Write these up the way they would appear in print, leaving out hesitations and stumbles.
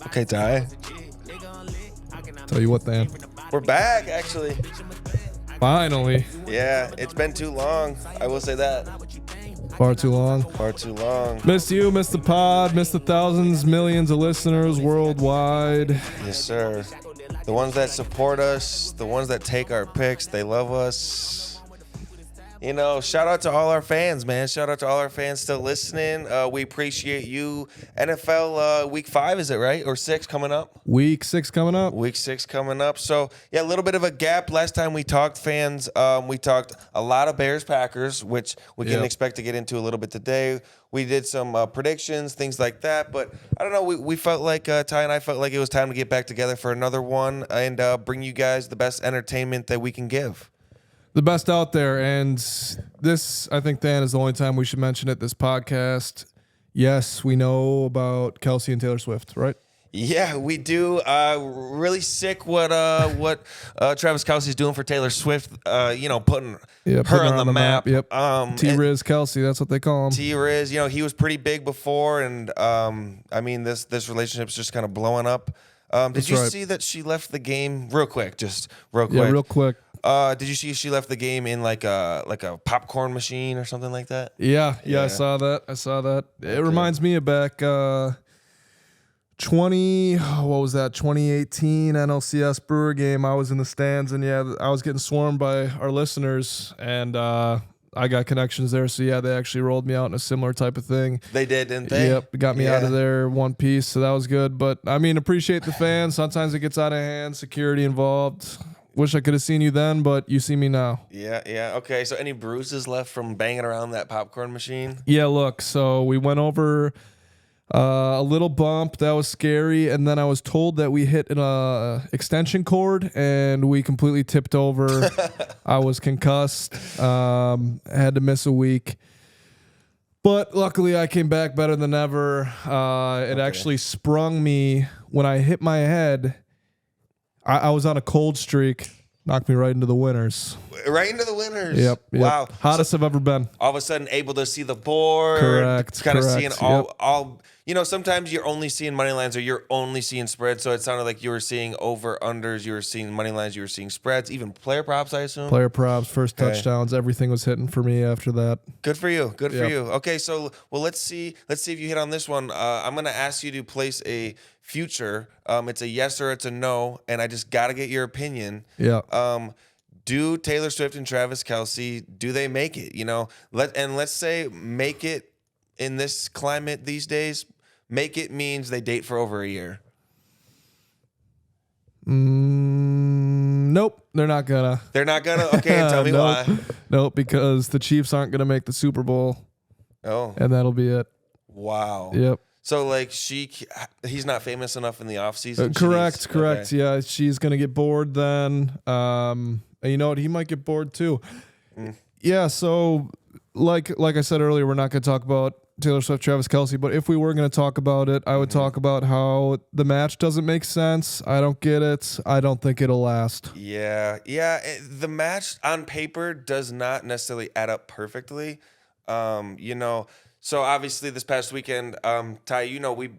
Okay, Ty. Tell you what, Dan. We're back, actually. Finally. Yeah, it's been too long. I will say that. Far too long. Far too long. Missed you, missed the pod, missed the thousands, millions of listeners worldwide. Yes, sir. The ones that support us, the ones that take our picks, they love us. You know, shout out to all our fans, man. Shout out to all our fans still listening. We appreciate you. NFL week 5, is it right? Or 6 coming up? Week 6 coming up. Week 6 coming up. So, yeah, a little bit of a gap. Last time we talked, fans, we talked a lot of Bears-Packers, which we can expect to get into a little bit today. We did some predictions, things like that. But, I don't know, we felt like, Ty and I felt like it was time to get back together for another one and bring you guys the best entertainment that we can give. The best out there. And this, I think, Dan, is the only time we should mention it, this podcast. Yes, we know about Kelsey and Taylor Swift, right? Yeah, we do. Really sick what Travis Kelsey's doing for Taylor Swift. Putting her on the map. Yep. T-Riz Kelsey, that's what they call him. T-Riz, he was pretty big before, and this relationship's just kind of blowing up. Did you see that she left the game real quick? Yeah, real quick. Did you see she left the game in like a popcorn machine or something like that? Yeah, I saw that. It reminds me of back 2018 NLCS Brewer game. I was in the stands, and I was getting swarmed by our listeners, and I got connections there. So they actually rolled me out in a similar type of thing. They did, didn't they? Yep, got me out of there one piece, so that was good. But I mean, appreciate the fans. Sometimes it gets out of hand, security involved. Wish I could have seen you then, but you see me now. Yeah. Okay, so any bruises left from banging around that popcorn machine? Yeah, look, so we went over a little bump. That was scary. And then I was told that we hit an extension cord, and we completely tipped over. I was concussed. Had to miss a week. But luckily, I came back better than ever. It actually sprung me when I hit my head. I was on a cold streak, knocked me right into the winners. Right into the winners? Yep. Wow. Hottest I've ever been. All of a sudden able to see the board. Correct. Kind of seeing all sometimes you're only seeing money lines or you're only seeing spreads. So it sounded like you were seeing over-unders, you were seeing money lines, you were seeing spreads, even player props, I assume? Player props, first touchdowns, everything was hitting for me after that. Good for you. Good for you. Okay, so let's see if you hit on this one. I'm going to ask you to place a future. It's a yes or it's a no, and I just got to get your opinion. Yeah. Do Taylor Swift and Travis Kelsey, do they make it? Let's say make it in this climate these days. Make it means they date for over a year. Nope, they're not gonna. They're not gonna? Okay, tell me why. Nope, because the Chiefs aren't gonna make the Super Bowl. Oh. And that'll be it. Wow. Yep. So, he's not famous enough in the offseason? Correct. Okay. Yeah, she's going to get bored then. And you know what? He might get bored too. Yeah, so like I said earlier, we're not going to talk about Taylor Swift, Travis Kelsey, but if we were going to talk about it, I would talk about how the match doesn't make sense. I don't get it. I don't think it'll last. Yeah. The match on paper does not necessarily add up perfectly. So obviously this past weekend, Ty, we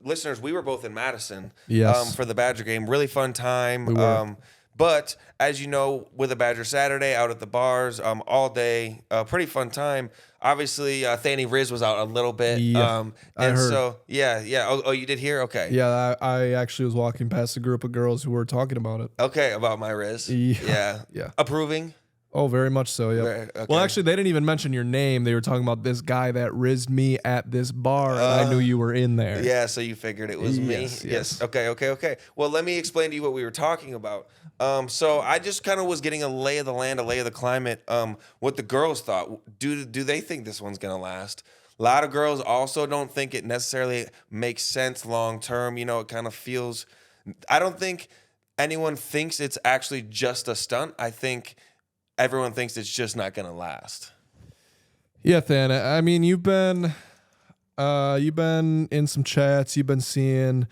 listeners, we were both in Madison. Yes. For the Badger game. Really fun time. We were. But as you know, with a Badger Saturday, out at the bars, all day, pretty fun time. Obviously, Thani Riz was out a little bit. Yeah, I heard. So, yeah. Oh, you did hear? Okay. Yeah, I actually was walking past a group of girls who were talking about it. Okay, about my Riz. Yeah. Approving? Oh, very much so, yeah. Okay. Well, actually, they didn't even mention your name. They were talking about this guy that rizzed me at this bar, and I knew you were in there. Yeah, so you figured it was me? Yes. Okay. Well, let me explain to you what we were talking about. So I just kind of was getting a lay of the land, a lay of the climate, what the girls thought. Do they think this one's going to last? A lot of girls also don't think it necessarily makes sense long term. It kind of feels – I don't think anyone thinks it's actually just a stunt. I think – everyone thinks it's just not going to last. Yeah, Than. I mean, you've been in some chats. You've been seeing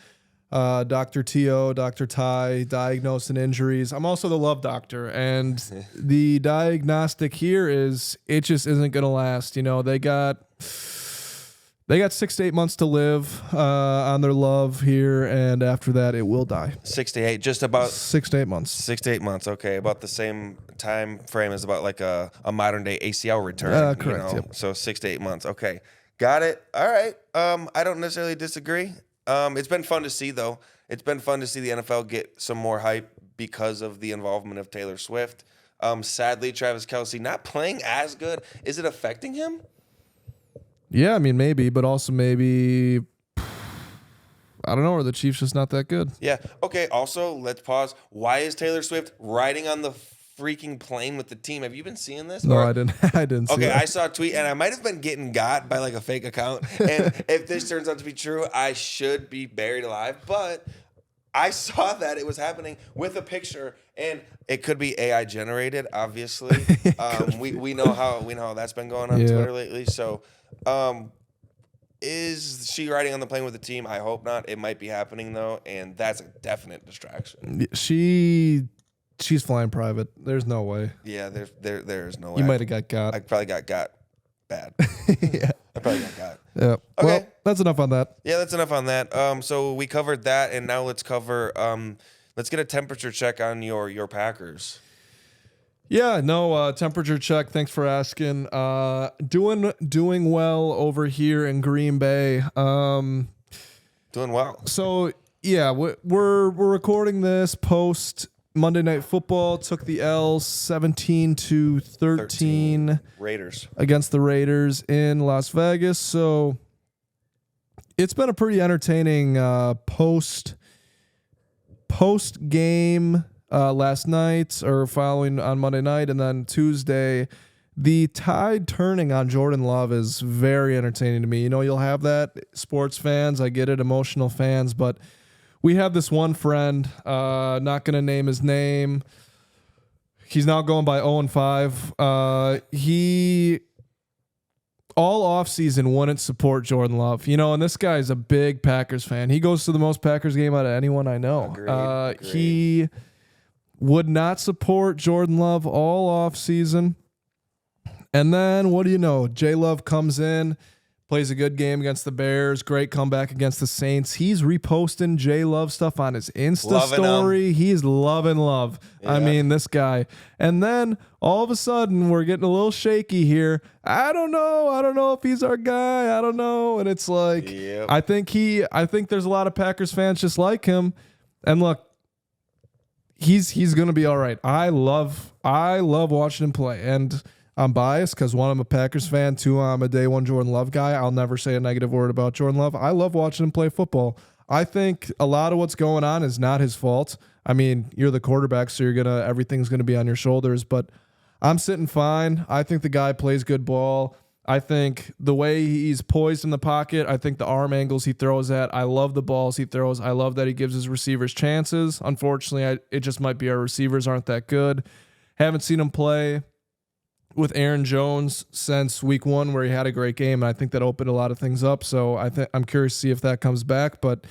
Dr. T.O., Dr. Ty, diagnosing injuries. I'm also the love doctor, and the diagnostic here is it just isn't going to last. You know, they got 6 to 8 months to live on their love here, and after that, it will die. 6 to 8, just about 6 to 8 months. 6 to 8 months. Okay, about the same time frame as about like a modern day ACL return. Correct. You know? Yep. So 6 to 8 months. Okay, got it. All right. I don't necessarily disagree. It's been fun to see though. It's been fun to see the NFL get some more hype because of the involvement of Taylor Swift. Sadly, Travis Kelce not playing as good. Is it affecting him? Yeah, I mean, maybe, but also maybe, I don't know, or the Chiefs just not that good. Yeah. Okay. Also, let's pause. Why is Taylor Swift riding on the freaking plane with the team? Have you been seeing this? No, I didn't. I didn't see Okay, it. I saw a tweet, and I might have been getting got by like a fake account. And if this turns out to be true, I should be buried alive. But I saw that it was happening with a picture, and it could be AI generated. Obviously, we know how that's been going on Twitter lately. So, is she riding on the plane with the team? I hope not. It might be happening though, and that's a definite distraction. She's flying private. There's no way. Yeah, there's no way. You might have got. I probably got bad. Yeah. I probably got. Yeah. Okay. Well, that's enough on that. Yeah, that's enough on that. So we covered that, and now let's cover. Let's get a temperature check on your Packers. Yeah, no temperature check. Thanks for asking. Doing well over here in Green Bay. Doing well. So yeah, we're recording this post Monday Night Football. Took the L 17-13 Raiders against the Raiders in Las Vegas. So it's been a pretty entertaining post game. Last night or following on Monday night, and then Tuesday, the tide turning on Jordan Love is very entertaining to me. You know, you'll have that, sports fans, I get it, emotional fans, but we have this one friend, not going to name his name. He's now going by 0-5. He all offseason wouldn't support Jordan Love. You know, and this guy's a big Packers fan. He goes to the most Packers game out of anyone I know. Agreed. He would not support Jordan Love all offseason. And then, what do you know? J Love comes in, plays a good game against the Bears. Great comeback against the Saints. He's reposting J Love stuff on his Insta story. He's loving Love. Yeah. I mean, this guy. And then, all of a sudden, we're getting a little shaky here. I don't know if he's our guy. I don't know. And it's like, yep. I think there's a lot of Packers fans just like him. And look, he's going to be all right. I love watching him play, and I'm biased because one, I'm a Packers fan. Two, I'm a day one Jordan Love guy. I'll never say a negative word about Jordan Love. I love watching him play football. I think a lot of what's going on is not his fault. I mean, you're the quarterback, so everything's gonna be on your shoulders. But I'm sitting fine. I think the guy plays good ball. I think the way he's poised in the pocket, I think the arm angles he throws at, I love the balls he throws. I love that he gives his receivers chances. Unfortunately, it just might be our receivers aren't that good. Haven't seen him play with Aaron Jones since week 1 where he had a great game, and I think that opened a lot of things up. So I'm curious to see if that comes back, but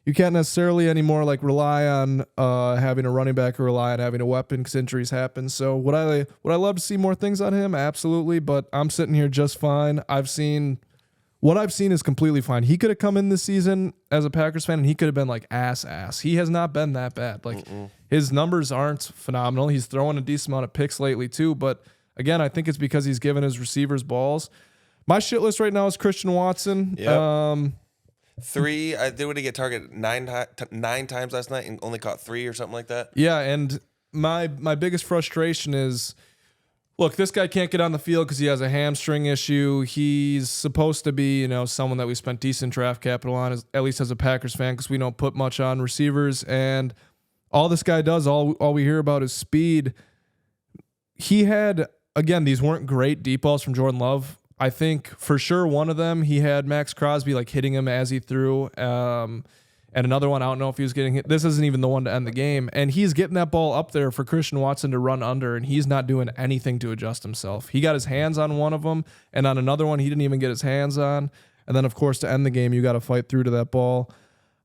you can't necessarily anymore like rely on having a running back or rely on having a weapon because injuries happen. So would I love to see more things on him? Absolutely, but I'm sitting here just fine. What I've seen is completely fine. He could have come in this season as a Packers fan and he could have been like ass. He has not been that bad. Like his numbers aren't phenomenal. He's throwing a decent amount of picks lately too, but again, I think it's because he's given his receivers balls. My shit list right now is Christian Watson. Yep. 3, did he get targeted 9 times last night and only caught 3 or something like that? Yeah, and my biggest frustration is, look, this guy can't get on the field because he has a hamstring issue. He's supposed to be, someone that we spent decent draft capital on, at least as a Packers fan, because we don't put much on receivers. And all this guy does, all we hear about is speed. He had, again, these weren't great deep balls from Jordan Love. I think for sure one of them, he had Max Crosby like hitting him as he threw. And another one, I don't know if he was getting hit. This isn't even the one to end the game. And he's getting that ball up there for Christian Watson to run under, and he's not doing anything to adjust himself. He got his hands on one of them, and on another one, he didn't even get his hands on. And then, of course, to end the game, you got to fight through to that ball.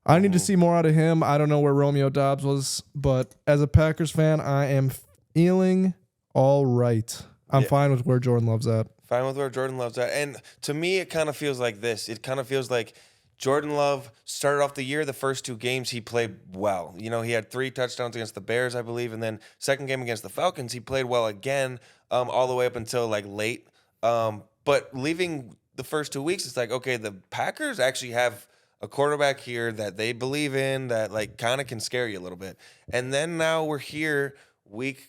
I need to see more out of him. I don't know where Romeo Dobbs was, but as a Packers fan, I am feeling all right. I'm fine with where Jordan Love's at. Fine with where Jordan Love's at. And to me, it kind of feels like this. It kind of feels like Jordan Love started off the year, the first 2 games, he played well. You know, he had 3 touchdowns against the Bears, I believe. And then second game against the Falcons, he played well again all the way up until like late. But leaving the first 2 weeks, it's like, okay, the Packers actually have a quarterback here that they believe in that like kind of can scare you a little bit. And then now we're here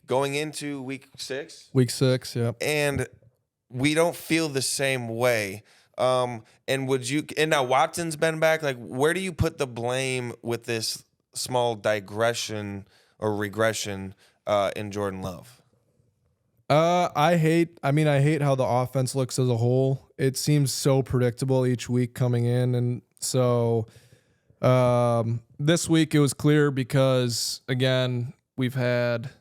going into week 6. Week 6, yep. And we don't feel the same way. And now Watson's been back. Like, where do you put the blame with this small digression or regression in Jordan Love? I hate how the offense looks as a whole. It seems so predictable each week coming in. And so this week it was clear because, again, we've had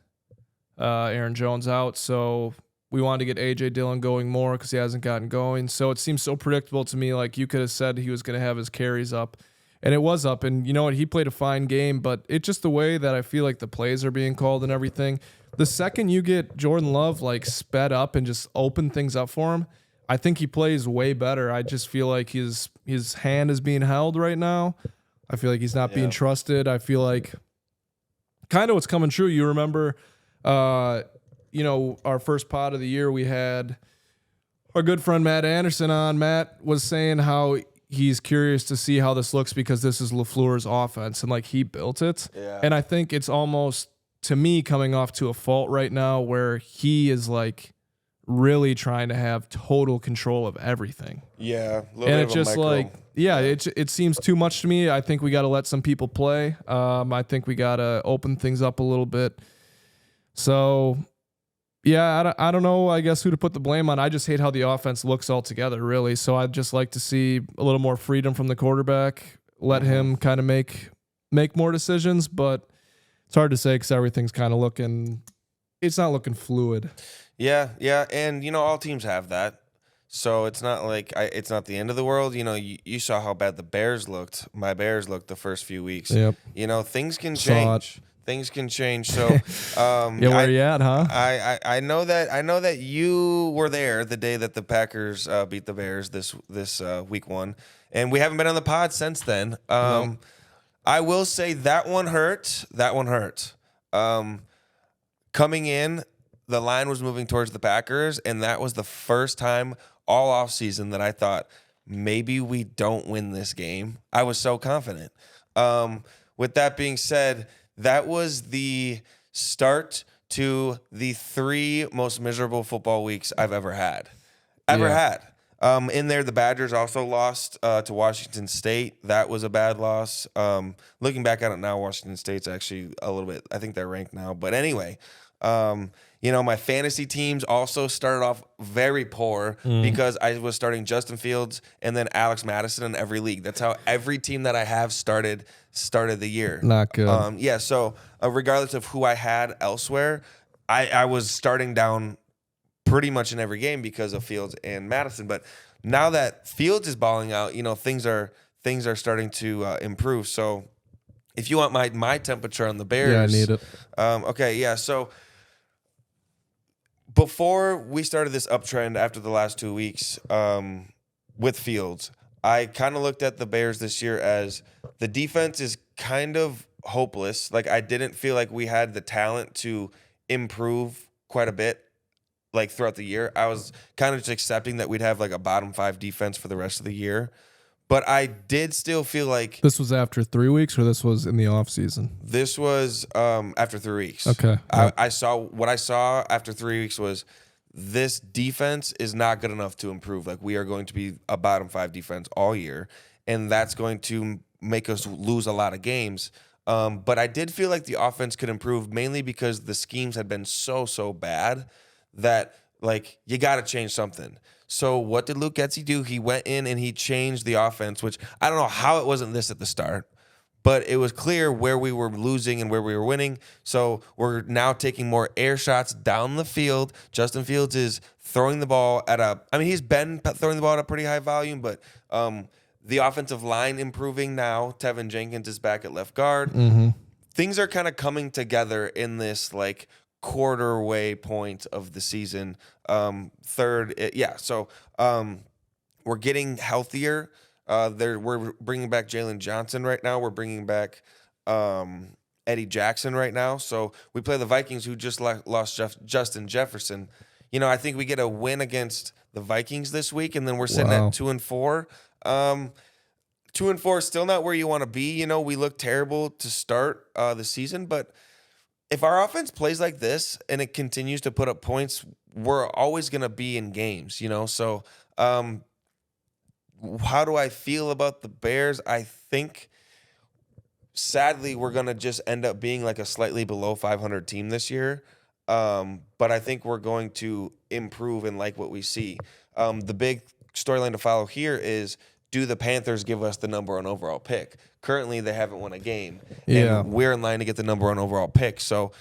Aaron Jones out. So we wanted to get A.J. Dillon going more because he hasn't gotten going. So it seems so predictable to me. Like, you could have said he was going to have his carries up. And it was up. And you know what? He played a fine game. But it's just the way that I feel like the plays are being called and everything. The second you get Jordan Love like sped up and just open things up for him, I think he plays way better. I just feel like his hand is being held right now. I feel like he's not being trusted. I feel like kind of what's coming true. You remember, our first pod of the year, we had our good friend Matt Anderson on. Matt was saying how he's curious to see how this looks because this is LaFleur's offense and like he built it. Yeah. And I think it's almost, to me, coming off to a fault right now where he is like really trying to have total control of everything. Yeah. And it's just like, it seems too much to me. I think we got to let some people play. I think we got to open things up a little bit. So, yeah, I don't know, I guess, who to put the blame on. I just hate how the offense looks altogether, really. So I'd just like to see a little more freedom from the quarterback, let him kind of make more decisions. But it's hard to say because everything's kind of it's not looking fluid. Yeah. And, all teams have that. So it's not like it's not the end of the world. You saw how bad the Bears looked. My Bears looked the first few weeks. Yep. Things can change. Things can change. So, where you at, huh? I know that you were there the day that the Packers beat the Bears this week 1, and we haven't been on the pod since then. Nope. I will say that one hurt. Coming in, the line was moving towards the Packers, and that was the first time all offseason that I thought maybe we don't win this game. I was so confident. With that being said, that was the start to the 3 most miserable football weeks I've ever had. In there, the Badgers also lost to Washington State. That was a bad loss. Looking back at it now, Washington State's actually a little bit, I think they're ranked now. But anyway, my fantasy teams also started off very poor because I was starting Justin Fields and then Alex Madison in every league. That's how every team that I have started the year. Not good. So regardless of who I had elsewhere, I was starting down pretty much in every game because of Fields and Madison. But now that Fields is balling out, things are starting to improve. So if you want my temperature on the Bears, yeah, I need it. Okay, yeah. So before we started this uptrend after the last 2 weeks with Fields, I kind of looked at the Bears this year as the defense is kind of hopeless. Like, I didn't feel like we had the talent to improve quite a bit, like, throughout the year. I was kind of just accepting that we'd have, like, a bottom 5 defense for the rest of the year. But I did still feel like... This was after 3 weeks, or this was in the offseason? This was after 3 weeks. Okay. I saw after 3 weeks was this defense is not good enough to improve. Like, we are going to be a bottom 5 defense all year, and that's going to make us lose a lot of games. But I did feel like the offense could improve, mainly because the schemes had been so bad that, like, you got to change something. So what did Luke Getsy do? He went in and he changed the offense, which I don't know how it wasn't this at the start, but it was clear where we were losing and where we were winning. So we're now taking more air shots down the field. Justin Fields is throwing the ball he's been throwing the ball at a pretty high volume, but The offensive line improving now. Tevin Jenkins is back at left guard. Mm-hmm. Things are kind of coming together in this like quarter way point of the season. So we're getting healthier. We're bringing back Jalen Johnson right now. We're bringing back Eddie Jackson right now. So we play the Vikings, who just lost Justin Jefferson. I think we get a win against the Vikings this week, and then we're sitting Wow. at 2-4. 2-4 is still not where you want to be. We look terrible to start the season, but if our offense plays like this and it continues to put up points, we're always going to be in games. So how do I feel about the Bears? I think, sadly, we're going to just end up being like a slightly below 500 team this year. But I think we're going to improve and like what we see. The big storyline to follow here is, do the Panthers give us the number one overall pick? Currently, they haven't won a game. Yeah. And we're in line to get the number one overall pick. So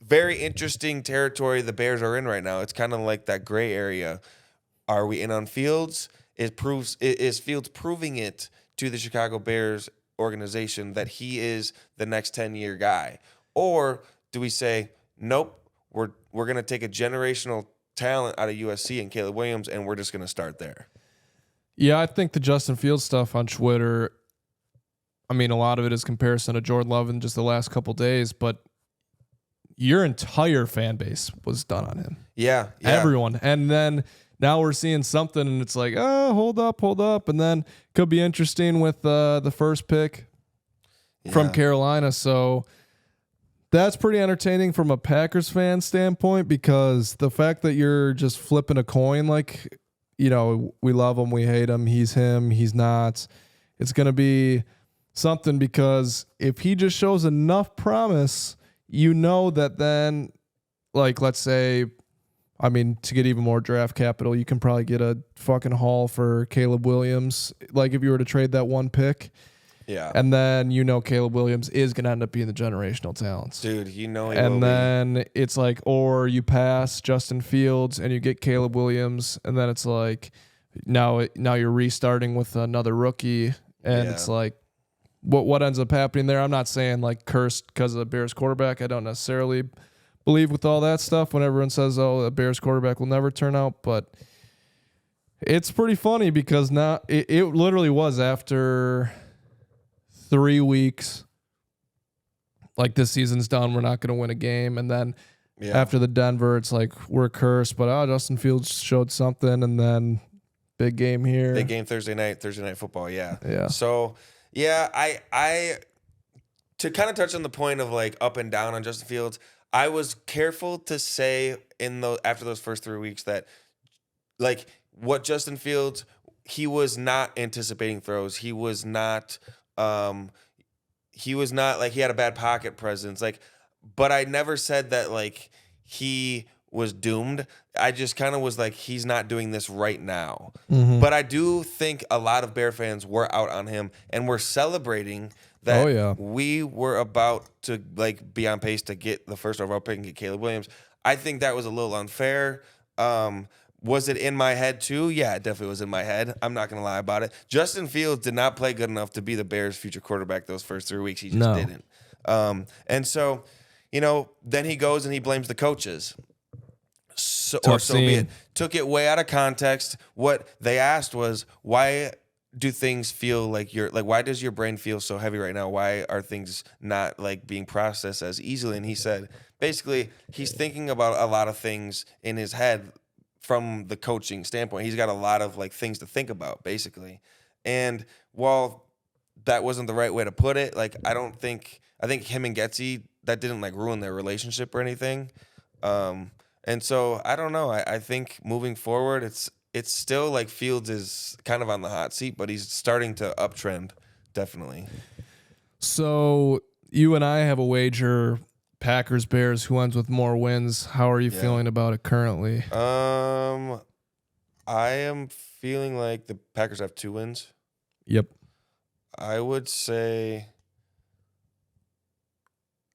very interesting territory the Bears are in right now. It's kind of like that gray area. Are we in on Fields? Is Fields proving it to the Chicago Bears organization that he is the next 10-year guy? Or do we say, nope, we're going to take a generational talent out of USC and Caleb Williams, and we're just going to start there? Yeah, I think the Justin Fields stuff on Twitter, I mean, a lot of it is comparison to Jordan Love in just the last couple days, but your entire fan base was done on him. Yeah. Everyone. And then now we're seeing something, and it's like, oh, hold up. And then could be interesting with the first pick from Carolina. So that's pretty entertaining from a Packers fan standpoint, because the fact that you're just flipping a coin, like, we love him, we hate him, he's not. It's going to be something, because if he just shows enough promise, that then, like, let's say, I mean, to get even more draft capital, you can probably get a fucking haul for Caleb Williams. Like, if you were to trade that one pick. Yeah. And then Caleb Williams is going to end up being the generational talents. Dude, he will And then it's like, or you pass Justin Fields and you get Caleb Williams, and then it's like, now you're restarting with another rookie, and it's like, what ends up happening there? I'm not saying like cursed because of the Bears quarterback. I don't necessarily believe with all that stuff when everyone says, oh, the Bears quarterback will never turn out, but it's pretty funny because now it literally was after 3 weeks, like, this season's done, we're not going to win a game. And then after the Denver, it's like, we're cursed, but Justin Fields showed something, and then big game here. Big game Thursday night football, Yeah. So, I to kind of touch on the point of like up and down on Justin Fields, I was careful to say after those first 3 weeks that, like, what Justin Fields, he was not anticipating throws. He was not like, he had a bad pocket presence. Like, but I never said that like he was doomed. I just kind of was like, he's not doing this right now. Mm-hmm. But I do think a lot of Bear fans were out on him and were celebrating that we were about to like be on pace to get the first overall pick and get Caleb Williams. I think that was a little unfair. Was it in my head too? Yeah, it definitely was in my head. I'm not going to lie about it. Justin Fields did not play good enough to be the Bears' future quarterback those first 3 weeks. He just didn't. And so, then he goes and he blames the coaches. So be it. Took it way out of context. What they asked was, why do things feel like why does your brain feel so heavy right now? Why are things not like being processed as easily? And he said, basically, he's thinking about a lot of things in his head from the coaching standpoint. He's got a lot of like things to think about, basically. And while that wasn't the right way to put it, like, I think him and Getsy, that didn't like ruin their relationship or anything. And so I don't know. I think moving forward, it's still like Fields is kind of on the hot seat, but he's starting to uptrend, definitely. So you and I have a wager, Packers Bears, who ends with more wins. How are you feeling about it currently? I am feeling like the Packers have 2 wins. Yep. I would say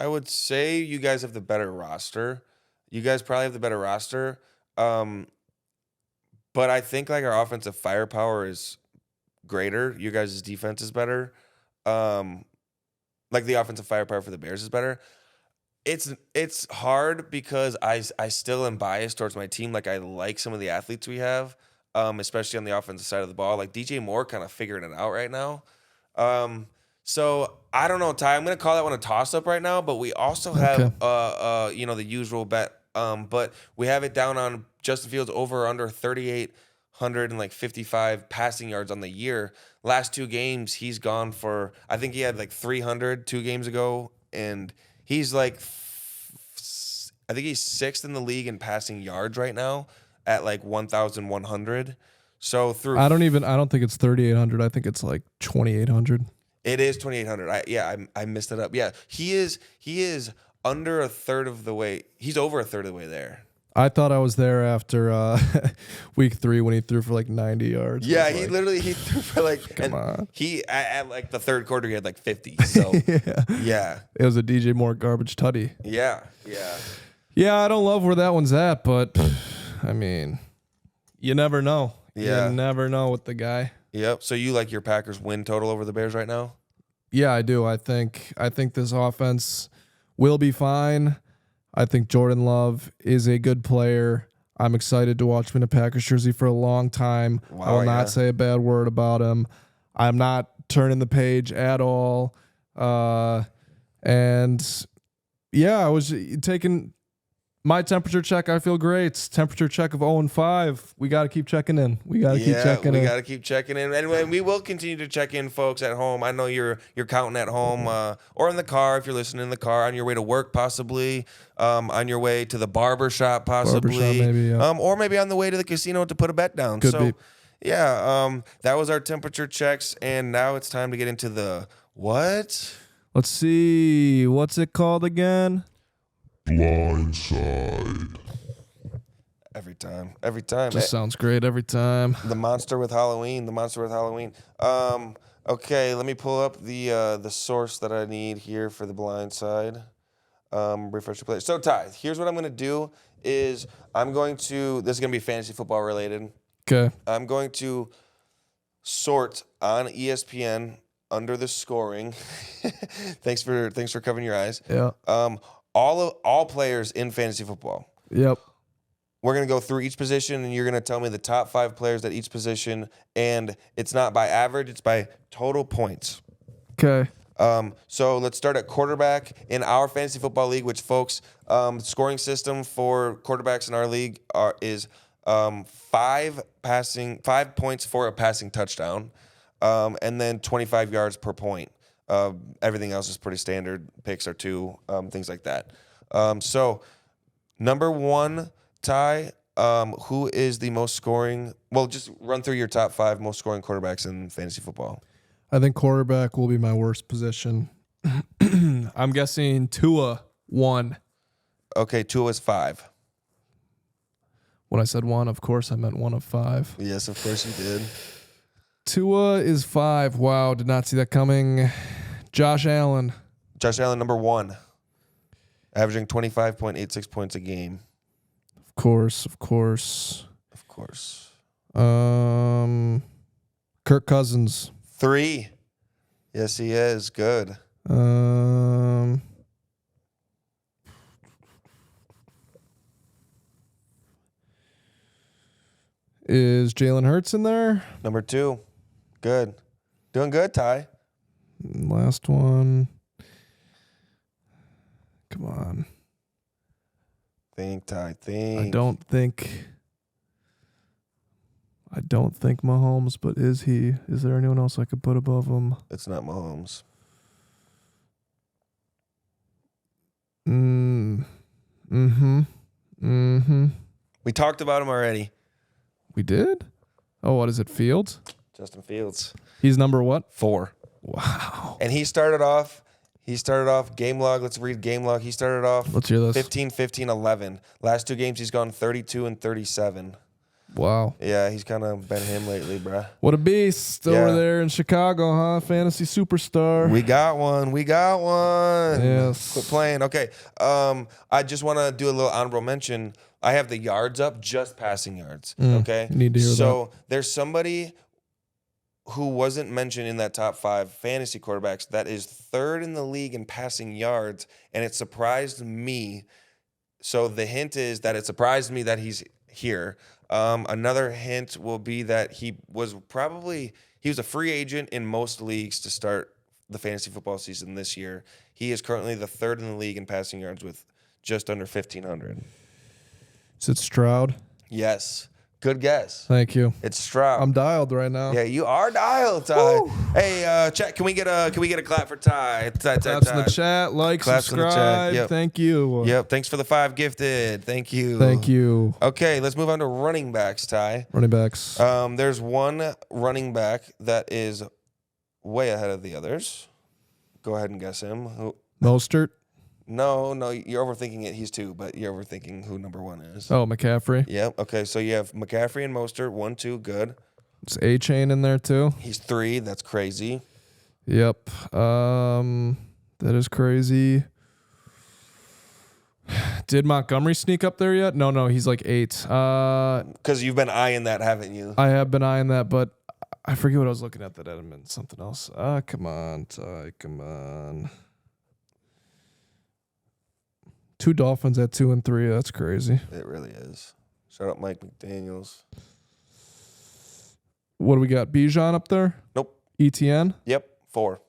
you guys have the better roster. You guys probably have the better roster. But I think like our offensive firepower is greater. Your guys' defense is better. Like the offensive firepower for the Bears is better. It's hard because I still am biased towards my team. Like I like some of the athletes we have, especially on the offensive side of the ball. Like DJ Moore kind of figuring it out right now. So I don't know, Ty. I'm gonna call that one a toss up right now. But we also have the usual bet. But we have it down on Justin Fields over or under 3,855 passing yards on the year. Last 2 games, he's gone for. I think he had like 300 2 games ago, and he's like, I think he's 6th in the league in passing yards right now at like 1,100. So I don't think it's 3,800. I think it's like 2,800. It is 2,800. I messed it up. Yeah, he is under a third of the way. He's over a third of the way there. I thought I was there after week 3 when he threw for like 90 yards. Yeah, he threw for like. Come on. He at like the third quarter he had like 50. So yeah. It was a DJ Moore garbage tutty. Yeah. Yeah, I don't love where that one's at, but I mean, you never know. Yeah. You never know with the guy. Yep. So you like your Packers win total over the Bears right now? Yeah, I do. I think this offense will be fine. I think Jordan Love is a good player. I'm excited to watch him in a Packers jersey for a long time. Wow, I will not say a bad word about him. I'm not turning the page at all. And yeah, I was taking my temperature check. I feel great. Temperature check of 0-5. We got to keep checking in. We got to keep checking in. We got to keep checking in. And we will continue to check in, folks, at home. I know you're counting at home or in the car if you're listening in the car, on your way to work possibly, on your way to the barber shop possibly. Maybe, yeah. Or maybe on the way to the casino to put a bet down. Could be. Yeah, that was our temperature checks. And now it's time to get into the what? Let's see. What's it called again? Blindside. Every time. Just sounds great every time. The monster with Halloween. Okay, let me pull up the source that I need here for the blind side. Refresh the play. So Ty, here's what I'm gonna do is this is gonna be fantasy football related. Okay. I'm going to sort on ESPN under the scoring. Thanks for covering your eyes. Yeah. All players in fantasy football. Yep. We're going to go through each position, and you're going to tell me the top 5 players at each position, and it's not by average, it's by total points. Okay. So let's start at quarterback in our fantasy football league, which, folks, scoring system for quarterbacks in our league is 5 points for a passing touchdown, and then 25 yards per point. Everything else is pretty standard. Picks are 2, things like that. So number 1, Ty, who is the most scoring? Well, just run through your top 5 most scoring quarterbacks in fantasy football. I think quarterback will be my worst position. I'm guessing Tua 1. Okay, Tua is 5. When I said 1, of course I meant 1 of 5. Yes, of course you did. Tua is 5. Wow, did not see that coming. Josh Allen. Josh Allen, number 1, averaging 25.86 points a game. Of course. Kirk Cousins. 3. Yes, he is. Good. Is Jalen Hurts in there? Number 2. Good. Doing good, Ty. Last one. Come on. Think, Ty. Think. I don't think Mahomes, but is he? Is there anyone else I could put above him? It's not Mahomes. We talked about him already. We did? Oh, what is it? Fields? Justin Fields. He's number what? 4. Wow. And he started off game log. Let's read game log. He started off Let's hear this. 15, 15, 11. Last 2 games, he's gone 32 and 37. Wow. Yeah, he's kind of been him lately, bruh. What a beast over there in Chicago, huh? Fantasy superstar. We got one. Yes. Quit playing. Okay. I just want to do a little honorable mention. I have the yards up, just passing yards. Okay. Need to hear that. So there's somebody who wasn't mentioned in that top 5 fantasy quarterbacks that is 3rd in the league in passing yards, and it surprised me. So the hint is that it surprised me that he's here. Another hint will be that he was a free agent in most leagues to start the fantasy football season this year. He is currently the 3rd in the league in passing yards with just under 1,500. Is it Stroud? Yes. Good guess. Thank you. It's Stroud. I'm dialed right now. Yeah, you are dialed, Ty. Woo. Hey, chat. Can we get a clap for Ty? Claps in the chat. Like, Claps subscribe. in the chat. Yep. Thank you. Yep. Thanks for the 5 gifted. Thank you. Thank you. Okay, let's move on to running backs, Ty. Running backs. There's one running back that is way ahead of the others. Go ahead and guess him. Who? Mostert. No, you're overthinking it. He's 2, but you're overthinking who number 1 is. Oh, McCaffrey. Yep. Okay, so you have McCaffrey and Mostert. 1, 2, good. It's A-Chain in there too. He's 3. That's crazy. Yep. That is crazy. Did Montgomery sneak up there yet? No, he's like 8. Because you've been eyeing that, haven't you? I have been eyeing that, but I forget what I was looking at that had something else. Come on, Ty, come on. 2 Dolphins at 2 and 3. That's crazy. It really is. Shout out Mike McDaniels. What do we got? Bijan up there? Nope. ETN? Yep, 4.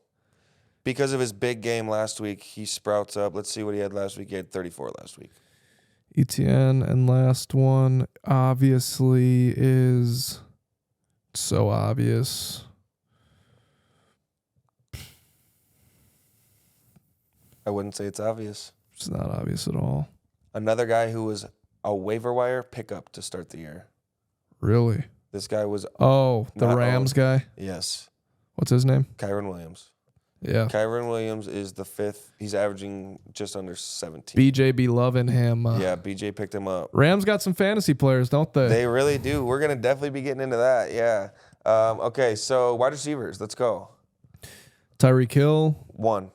Because of his big game last week, he sprouts up. Let's see what he had last week. He had 34 last week. ETN, and last one obviously is so obvious. I wouldn't say it's obvious. It's not obvious at all. Another guy who was a waiver wire pickup to start the year. Really? This guy was... Oh, the Rams guy? Yes. What's his name? Kyron Williams. Yeah. Kyron Williams is the 5th. He's averaging just under 17. BJ be loving him. Yeah, BJ picked him up. Rams got some fantasy players, don't they? They really do. We're going to definitely be getting into that, yeah. Okay, so wide receivers. Let's go. Tyreek Hill. 1.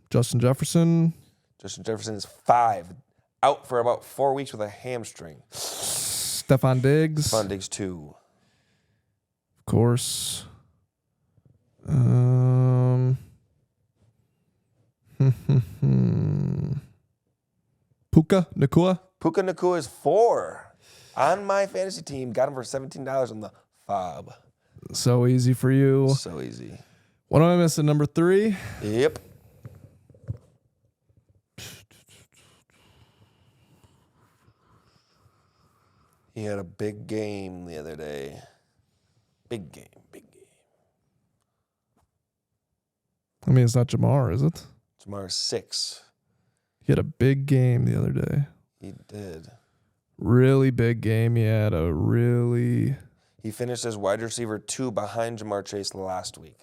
Justin Jefferson. Justin Jefferson is 5. Out for about 4 weeks with a hamstring. Stephon Diggs. Stephon Diggs 2. Of course. Puka Nacua. Puka Nacua is 4. On my fantasy team, got him for $17 on the FOB. So easy for you. So easy. What am I missing? Number 3? Yep. He had a big game the other day. Big game. I mean, it's not Jamar, is it? Jamar's 6. He had a big game the other day. He did. Really big game. He had a really... He finished as wide receiver 2 behind Jamar Chase last week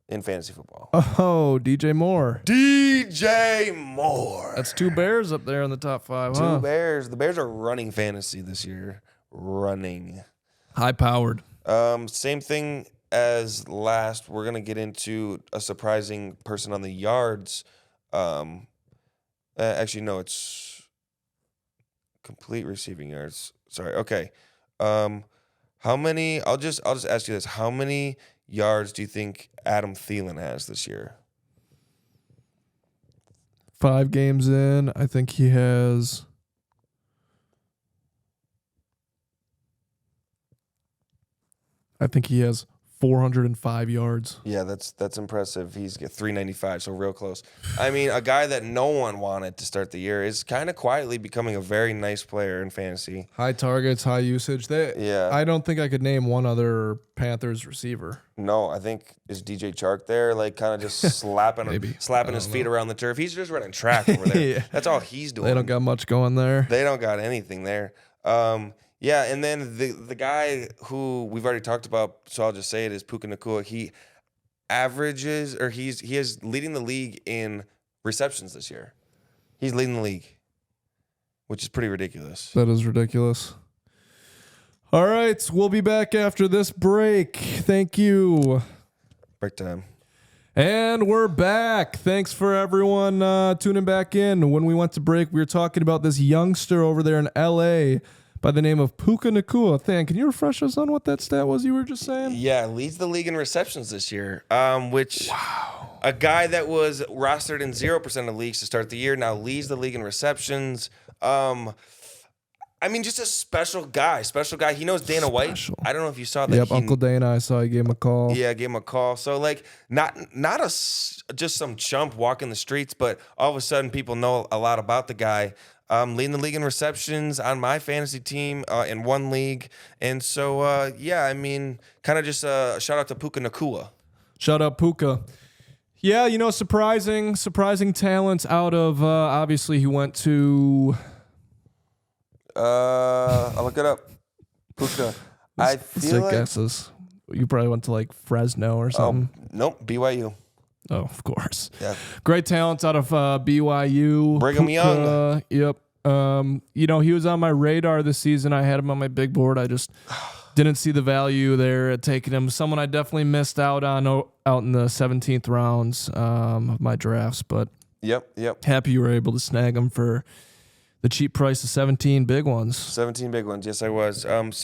in fantasy football. Oh, DJ Moore. DJ Moore. That's 2 Bears up there in the top 5, 2 Bears. The Bears are running fantasy this year. Running. High-powered. Same thing as last. We're going to get into a surprising person on the yards. Actually, no, it's complete receiving yards. Sorry. Okay. How many? I'll just ask you this: how many yards do you think Adam Thielen has this year? 5 games in, I think he has. I think he has 405 yards. Yeah, that's impressive. He's got 395, so real close. I mean, a guy that no one wanted to start the year is kind of quietly becoming a very nice player in fantasy. High targets, high usage. Yeah. I don't think I could name one other Panthers receiver. No, I think is DJ Chark there, like kind of just slapping his feet around the turf. He's just running track over there. Yeah. That's all he's doing. They don't got much going there. They don't got anything there. Yeah, and then the guy who we've already talked about, so I'll just say it, is Puka Nacua. He averages, or he is leading the league in receptions this year. He's leading the league, which is pretty ridiculous. That is ridiculous. All right, we'll be back after this break. Thank you. Break time. And we're back. Thanks for everyone tuning back in. When we went to break, we were talking about this youngster over there in L.A. by the name of Puka Nacua. Than, can you refresh us on what that stat was you were just saying? Yeah, leads the league in receptions this year, which a guy that was rostered in 0% of leagues to start the year now leads the league in receptions. I mean, just a special guy. He knows Dana White. I don't know if you saw that. Yep, Uncle Dana, I saw you gave him a call. Yeah, gave him a call. So, like, not just some chump walking the streets, but all of a sudden people know a lot about the guy. Leading the league in receptions on my fantasy team in one league. And so, yeah, I mean, kind of just a shout out to Puka Nacua. Shout out Puka. Yeah, you know, surprising talents out of, obviously he went to... I'll look it up. Puka. I feel like guesses. You probably went to like Fresno or something. Nope, BYU. Oh, of course. Yeah. Great talents out of BYU. Brigham Young. Yep. You know, he was on my radar this season. I had him on my big board. I just didn't see the value there at taking him. Someone I definitely missed out on out in the 17th rounds of my drafts, but Yep. happy you were able to snag him for the cheap price of 17 big ones. 17 big ones. Yes, I was. And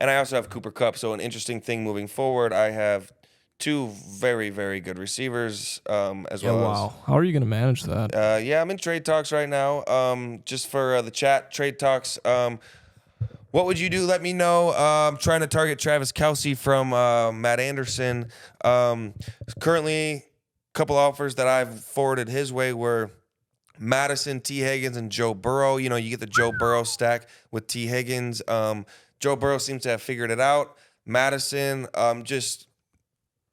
I also have Cooper Kupp. So an interesting thing moving forward, I have two very, very good receivers as well. Wow. How are you going to manage that? Yeah, I'm in trade talks right now. Just for the chat, trade talks. What would you do? Let me know. I'm trying to target Travis Kelce from Matt Anderson. Currently, a couple offers that I've forwarded his way were Madison, T. Higgins, and Joe Burrow. You know, you get the Joe Burrow stack with T. Higgins. Joe Burrow seems to have figured it out. Madison, just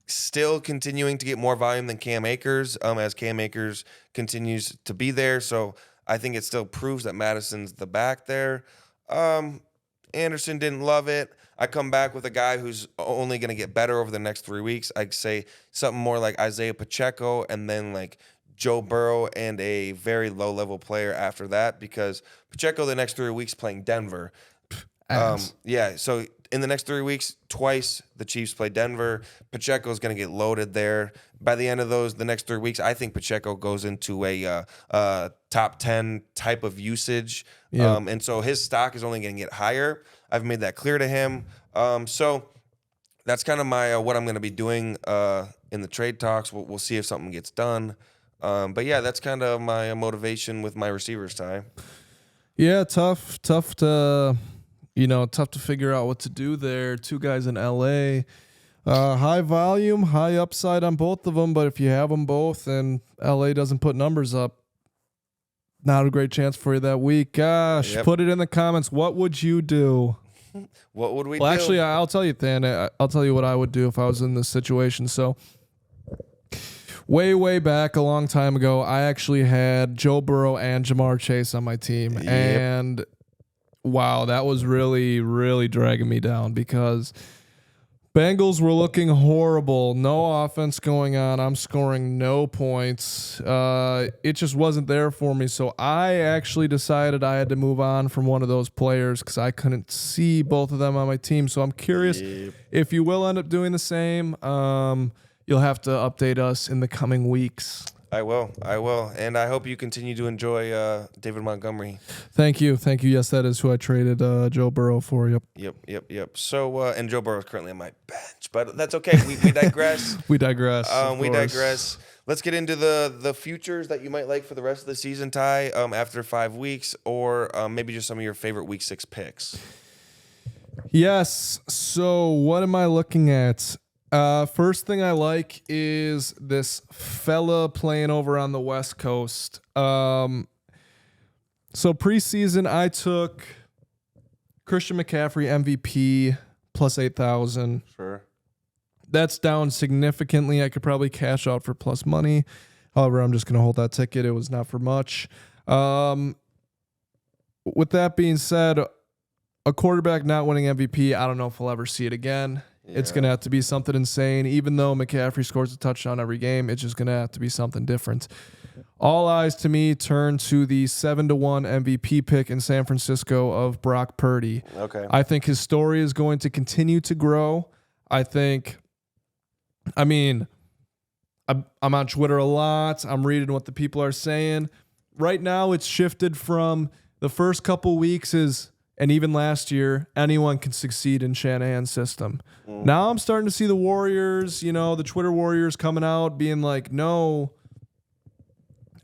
still continuing to get more volume than Cam Akers, as Cam Akers continues to be there. So I think it still proves that Madison's the back there. Anderson didn't love it. I come back with a guy who's only going to get better over the next 3 weeks. I'd say something more like Isaiah Pacheco, and then like Joe Burrow and a very low-level player after that, because Pacheco the next 3 weeks playing Denver. Yeah, so in the next 3 weeks, twice the Chiefs play Denver. Pacheco's going to get loaded there. By the end of the next 3 weeks, I think Pacheco goes into a top 10 type of usage. Yeah. And so his stock is only going to get higher. I've made that clear to him. So that's kind of my what I'm going to be doing in the trade talks. We'll see if something gets done. But yeah, that's kind of my motivation with my receivers, Ty. Yeah, tough to figure out what to do there. Two guys in LA, high volume, high upside on both of them. But if you have them both and LA doesn't put numbers up, not a great chance for you that week. Gosh, Yep. Put it in the comments. What would you do? What would we do? Well, actually, I'll tell you, Than. I'll tell you what I would do if I was in this situation. So, way back, a long time ago, I actually had Joe Burrow and Jamar Chase on my team. Yep. And wow, that was really, really dragging me down because Bengals were looking horrible. No offense going on. I'm scoring no points. It just wasn't there for me. So I actually decided I had to move on from one of those players because I couldn't see both of them on my team. So I'm curious if you will end up doing the same. You'll have to update us in the coming weeks. I will. And I hope you continue to enjoy David Montgomery. Thank you. Yes, that is who I traded Joe Burrow for. Yep. So, and Joe Burrow is currently on my bench, but that's okay. We digress. We digress. We digress. Let's get into the futures that you might like for the rest of the season, Ty, after 5 weeks, or maybe just some of your favorite week 6 picks. Yes. So what am I looking at? First thing I like is this fella playing over on the West Coast. So preseason, I took Christian McCaffrey MVP plus 8,000. Sure. That's down significantly. I could probably cash out for plus money. However, I'm just going to hold that ticket. It was not for much. With that being said, a quarterback not winning MVP, I don't know if we'll ever see it again. Yeah. It's going to have to be something insane. Even though McCaffrey scores a touchdown every game, it's just going to have to be something different. All eyes to me turn to the 7-1 MVP pick in San Francisco of Brock Purdy. Okay. I think his story is going to continue to grow. I'm on Twitter a lot. I'm reading what the people are saying. Right now, it's shifted from the first couple weeks is And even last year, anyone can succeed in Shanahan's system. Mm. Now I'm starting to see the Warriors, the Twitter Warriors coming out being like, no.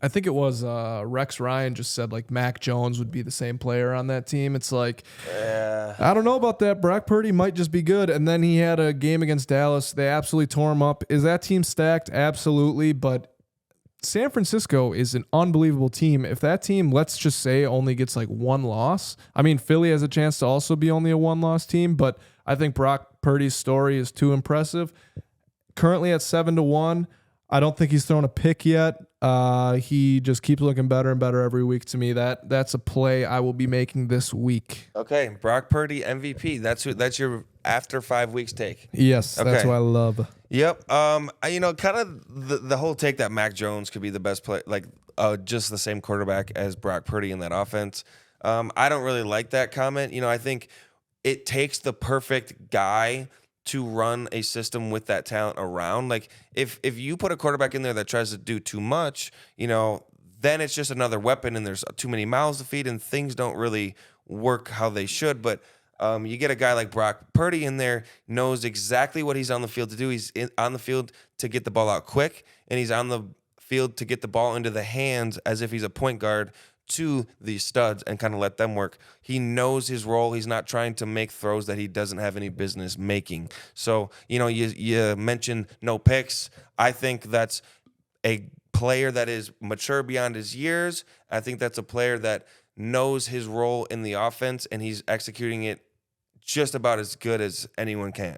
I think it was Rex Ryan just said like Mac Jones would be the same player on that team. It's like, I don't know about that. Brock Purdy might just be good. And then he had a game against Dallas. They absolutely tore him up. Is that team stacked? Absolutely. But San Francisco is an unbelievable team. If that team, let's just say, only gets like one loss, I mean, Philly has a chance to also be only a one-loss team, but I think Brock Purdy's story is too impressive. Currently at 7-1, I don't think he's thrown a pick yet. He just keeps looking better and better every week to me. That's a play I will be making this week. Okay, Brock Purdy MVP. That's your after 5 weeks take. Yes, Okay. That's what I love. Yep. Kind of the whole take that Mac Jones could be the best play, like just the same quarterback as Brock Purdy in that offense. I don't really like that comment. I think it takes the perfect guy to run a system with that talent around. Like if you put a quarterback in there that tries to do too much, then it's just another weapon and there's too many mouths to feed and things don't really work how they should. But you get a guy like Brock Purdy in there, knows exactly what he's on the field to do. He's on the field to get the ball out quick, and he's on the field to get the ball into the hands as if he's a point guard to the studs and kind of let them work. He knows his role. He's not trying to make throws that he doesn't have any business making. So, you mentioned no picks. I think that's a player that is mature beyond his years. I think that's a player that knows his role in the offense, and he's executing it just about as good as anyone can.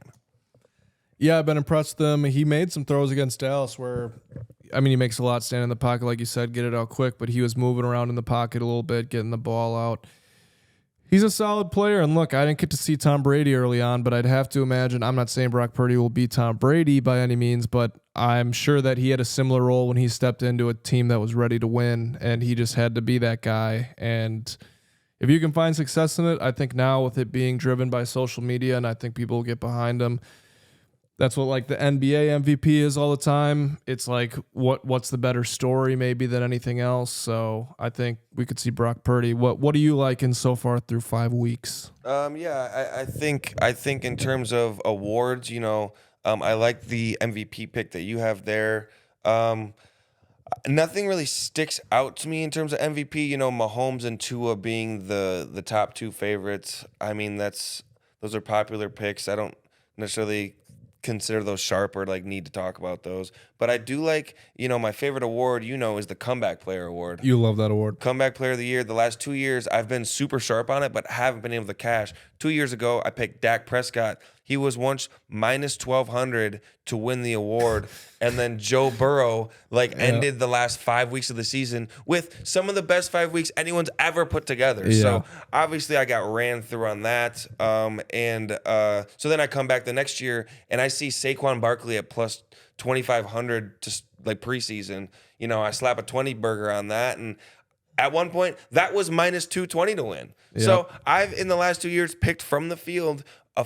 Yeah, I've been impressed with him. He made some throws against Dallas where, he makes a lot standing in the pocket, like you said, get it out quick, but he was moving around in the pocket a little bit, getting the ball out. He's a solid player, and look, I didn't get to see Tom Brady early on, but I'd have to imagine, I'm not saying Brock Purdy will be Tom Brady by any means, but I'm sure that he had a similar role when he stepped into a team that was ready to win, and he just had to be that guy. And if you can find success in it, I think now with it being driven by social media, and I think people will get behind him, that's what like the NBA MVP is all the time. It's like what's the better story maybe than anything else. So I think we could see Brock Purdy. What do you like in so far through 5 weeks? I think in terms of awards, I like the MVP pick that you have there. Nothing really sticks out to me in terms of MVP. Mahomes and Tua being the top two favorites. I mean, those are popular picks. I don't necessarily consider those sharp or like need to talk about those. But I do like, my favorite award, is the Comeback Player Award. You love that award. Comeback Player of the Year. The last 2 years, I've been super sharp on it, but haven't been able to cash. 2 years ago, I picked Dak Prescott. He was once minus 1,200 to win the award. And then Joe Burrow ended the last 5 weeks of the season with some of the best 5 weeks anyone's ever put together. Yeah. So obviously I got ran through on that. So then I come back the next year and I see Saquon Barkley at plus 2,500 to preseason. I slap a 20 burger on that, and at one point that was minus 220 to win. Yep. So I've in the last 2 years picked from the field a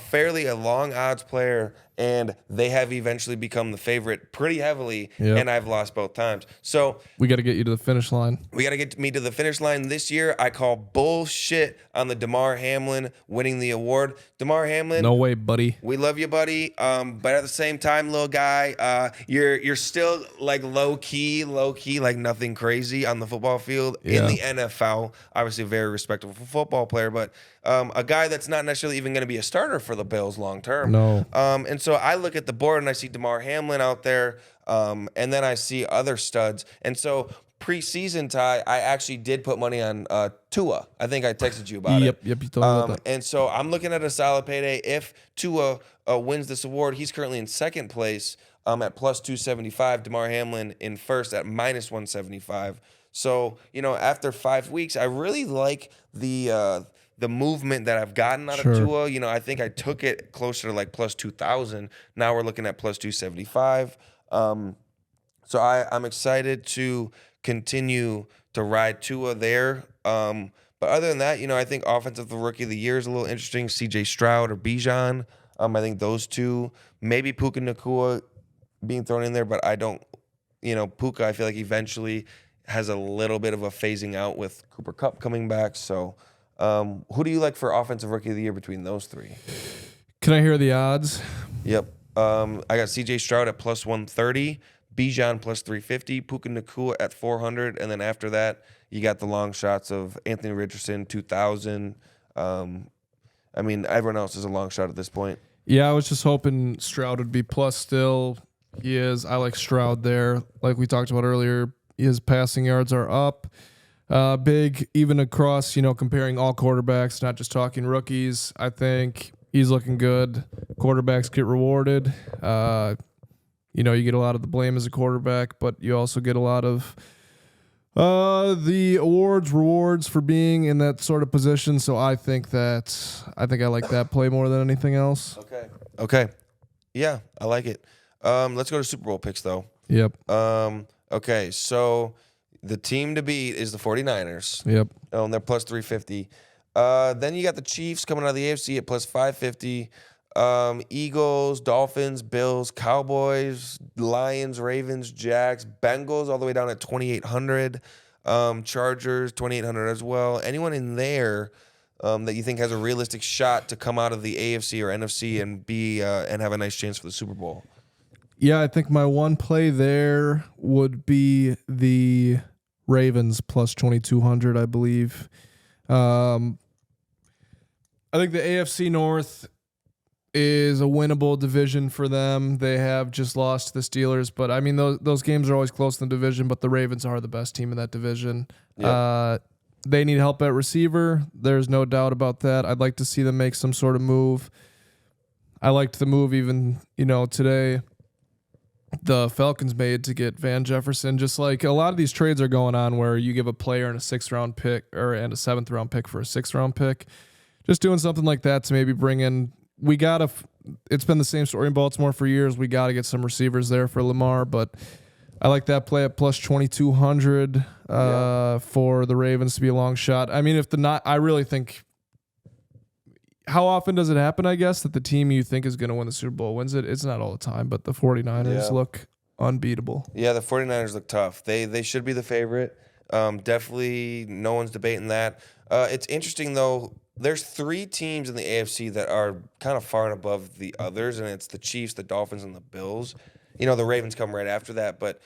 long odds player, and they have eventually become the favorite pretty heavily, and I've lost both times. So we got to get you to the finish line. We got to get me to the finish line this year. I call bullshit on the Damar Hamlin winning the award. Damar Hamlin, no way, buddy. We love you, buddy. But at the same time, little guy, you're still like low key, like nothing crazy on the football field in the NFL. Obviously, a very respectable football player, but a guy that's not necessarily even going to be a starter for the Bills long term. No. And so I look at the board and I see Damar Hamlin out there, and then I see other studs. And so preseason, Ty, I actually did put money on Tua. I think I texted you about it. Yep, you told me about that. And so I'm looking at a solid payday. If Tua wins this award, he's currently in second place at plus 275. Damar Hamlin in first at minus 175. So, after 5 weeks, I really like the movement that I've gotten out of Tua. I think I took it closer to like plus 2,000. Now we're looking at plus 275. So I'm excited to continue to ride Tua there. But other than that, I think offensive rookie of the year is a little interesting. CJ Stroud or Bijan. I think those two. Maybe Puka Nacua being thrown in there, but I don't, Puka, I feel like eventually has a little bit of a phasing out with Cooper Kupp coming back. So Who do you like for offensive rookie of the year between those three? Can I hear the odds? Yep. I got C.J. Stroud at plus 130, Bijan plus 350, Puka Nacua at 400, and then after that, you got the long shots of Anthony Richardson 2,000. I mean, everyone else is a long shot at this point. Yeah, I was just hoping Stroud would be plus still. He is. I like Stroud there. Like we talked about earlier, his passing yards are up. Big, even across, comparing all quarterbacks, not just talking rookies. I think he's looking good. Quarterbacks get rewarded. You get a lot of the blame as a quarterback, but you also get a lot of the rewards for being in that sort of position. So I think I like that play more than anything else. Okay. Yeah, I like it. Let's go to Super Bowl picks, though. Yep. Okay, so the team to beat is the 49ers. Yep. And they're plus 350. Then you got the Chiefs coming out of the AFC at plus 550. Eagles, Dolphins, Bills, Cowboys, Lions, Ravens, Jags, Bengals all the way down at 2,800. Chargers, 2,800 as well. Anyone in there that you think has a realistic shot to come out of the AFC or NFC and be and have a nice chance for the Super Bowl? Yeah, I think my one play there would be the Ravens plus 2,200, I believe. I think the AFC North is a winnable division for them. They have just lost to the Steelers, but I mean those games are always close in the division, but the Ravens are the best team in that division. Yep. They need help at receiver. There's no doubt about that. I'd like to see them make some sort of move. I liked the move even, today the Falcons made to get Van Jefferson. Just like a lot of these trades are going on where you give a player and a 6th-round pick and a 7th-round pick for a 6th-round pick. Just doing something like that to maybe bring in. It's been the same story in Baltimore for years. We got to get some receivers there for Lamar, but I like that play at plus 2,200 for the Ravens to be a long shot. I mean, I really think. How often does it happen, I guess, that the team you think is going to win the Super Bowl wins it? It's not all the time, but the 49ers look unbeatable. Yeah, the 49ers look tough. They should be the favorite. Definitely no one's debating that. It's interesting, though. There's 3 teams in the AFC that are kind of far and above the others, and it's the Chiefs, the Dolphins, and the Bills. The Ravens come right after that, but